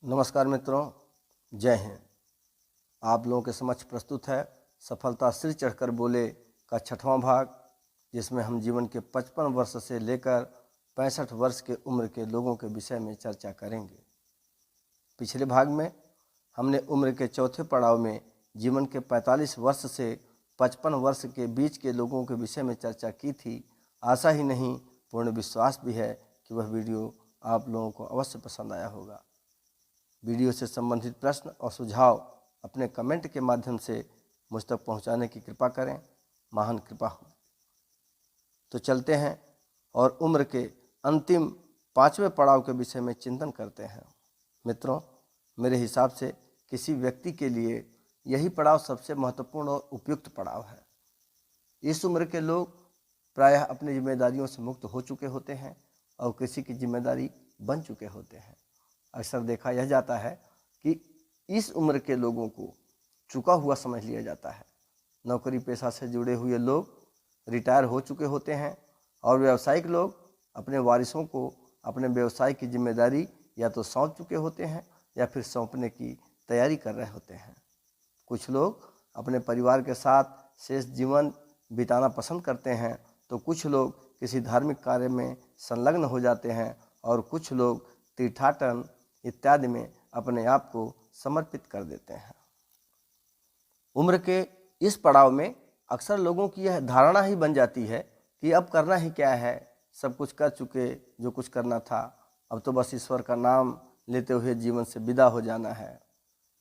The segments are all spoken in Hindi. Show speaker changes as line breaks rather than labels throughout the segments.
नमस्कार मित्रों, जय हिंद। आप लोगों के समक्ष प्रस्तुत है सफलता सिर चढ़कर बोले का 6वां भाग, जिसमें हम जीवन के 55 वर्ष से लेकर 65 वर्ष के उम्र के लोगों के विषय में चर्चा करेंगे। पिछले भाग में हमने उम्र के चौथे पड़ाव में जीवन के 45 वर्ष से 55 वर्ष के बीच के लोगों के विषय में चर्चा की थी। आशा ही नहीं, पूर्ण विश्वास भी है कि वह वीडियो आप लोगों को अवश्य पसंद आया होगा। वीडियो से संबंधित प्रश्न और सुझाव अपने कमेंट के माध्यम से मुझ तक पहुंचाने की कृपा करें, महान कृपा हो। तो चलते हैं और उम्र के अंतिम 5वें पड़ाव के विषय में चिंतन करते हैं। मित्रों, मेरे हिसाब से किसी व्यक्ति के लिए यही पड़ाव सबसे महत्वपूर्ण और उपयुक्त पड़ाव है। इस उम्र के लोग प्रायः अपनी जिम्मेदारियों से मुक्त हो चुके होते हैं और किसी की जिम्मेदारी बन चुके होते हैं। अक्सर देखा यह जाता है कि इस उम्र के लोगों को चुका हुआ समझ लिया जाता है। नौकरी पेशा से जुड़े हुए लोग रिटायर हो चुके होते हैं और व्यावसायिक लोग अपने वारिसों को अपने व्यवसाय की जिम्मेदारी या तो सौंप चुके होते हैं या फिर सौंपने की तैयारी कर रहे होते हैं। कुछ लोग अपने परिवार के साथ शेष जीवन बिताना पसंद करते हैं, तो कुछ लोग किसी धार्मिक कार्य में संलग्न हो जाते हैं और कुछ लोग तीर्थाटन इत्यादि में अपने आप को समर्पित कर देते हैं। उम्र के इस पड़ाव में अक्सर लोगों की यह धारणा ही बन जाती है कि अब करना ही क्या है, सब कुछ कर चुके जो कुछ करना था, अब तो बस ईश्वर का नाम लेते हुए जीवन से विदा हो जाना है।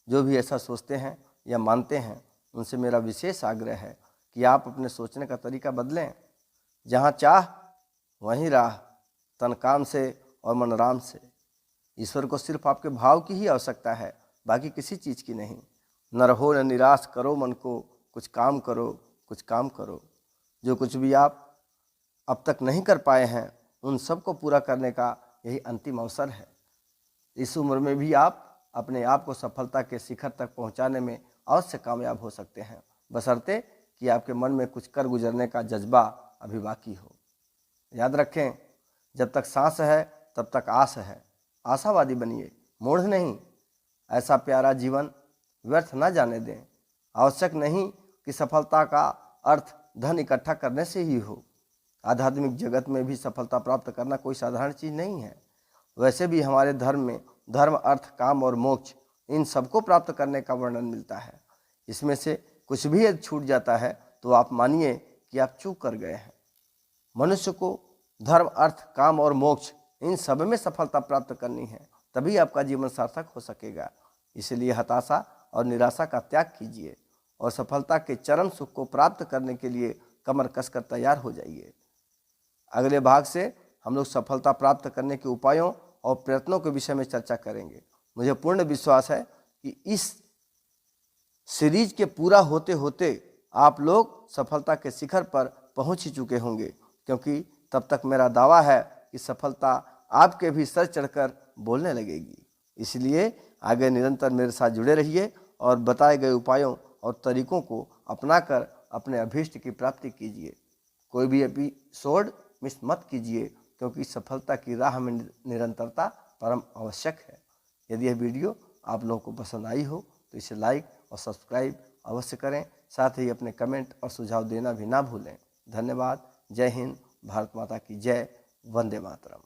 जो भी ऐसा सोचते हैं या मानते हैं, उनसे मेरा विशेष आग्रह है कि आप अपने सोचने का तरीका बदलें। जहाँ चाह वहीं राह, तन काम से और मन राम से। ईश्वर को सिर्फ आपके भाव की ही आवश्यकता है, बाकी किसी चीज़ की नहीं। न रहो न निराश करो मन को, कुछ काम करो, कुछ काम करो। जो कुछ भी आप अब तक नहीं कर पाए हैं, उन सब को पूरा करने का यही अंतिम अवसर है। इस उम्र में भी आप अपने आप को सफलता के शिखर तक पहुंचाने में अवश्य कामयाब हो सकते हैं, बशर्ते कि आपके मन में कुछ कर गुजरने का जज्बा अभी बाकी हो। याद रखें, जब तक सांस है तब तक आस है। आशावादी बनिए, मूढ़ नहीं। ऐसा प्यारा जीवन व्यर्थ न जाने दें। आवश्यक नहीं कि सफलता का अर्थ धन इकट्ठा करने से ही हो। आध्यात्मिक जगत में भी सफलता प्राप्त करना कोई साधारण चीज़ नहीं है। वैसे भी हमारे धर्म में धर्म, अर्थ, काम और मोक्ष, इन सबको प्राप्त करने का वर्णन मिलता है। इसमें से कुछ भी यदि छूट जाता है तो आप मानिए कि आप चूक कर गए हैं। मनुष्य को धर्म, अर्थ, काम और मोक्ष, इन सब में सफलता प्राप्त करनी है, तभी आपका जीवन सार्थक हो सकेगा। इसलिए हताशा और निराशा का त्याग कीजिए और सफलता के चरम सुख को प्राप्त करने के लिए कमर कसकर तैयार हो जाइए। अगले भाग से हम लोग सफलता प्राप्त करने के उपायों और प्रयत्नों के विषय में चर्चा करेंगे। मुझे पूर्ण विश्वास है कि इस सीरीज के पूरा होते होते आप लोग सफलता के शिखर पर पहुंच ही चुके होंगे, क्योंकि तब तक मेरा दावा है कि सफलता आपके भी सर चढ़कर बोलने लगेगी। इसलिए आगे निरंतर मेरे साथ जुड़े रहिए और बताए गए उपायों और तरीकों को अपनाकर अपने अभीष्ट की प्राप्ति कीजिए। कोई भी एपिसोड मिस मत कीजिए, क्योंकि सफलता की राह में निरंतरता परम आवश्यक है। यदि यह वीडियो आप लोगों को पसंद आई हो तो इसे लाइक और सब्सक्राइब अवश्य करें। साथ ही अपने कमेंट और सुझाव देना भी ना भूलें। धन्यवाद। जय हिंद। भारत माता की जय। वंदे मातरम।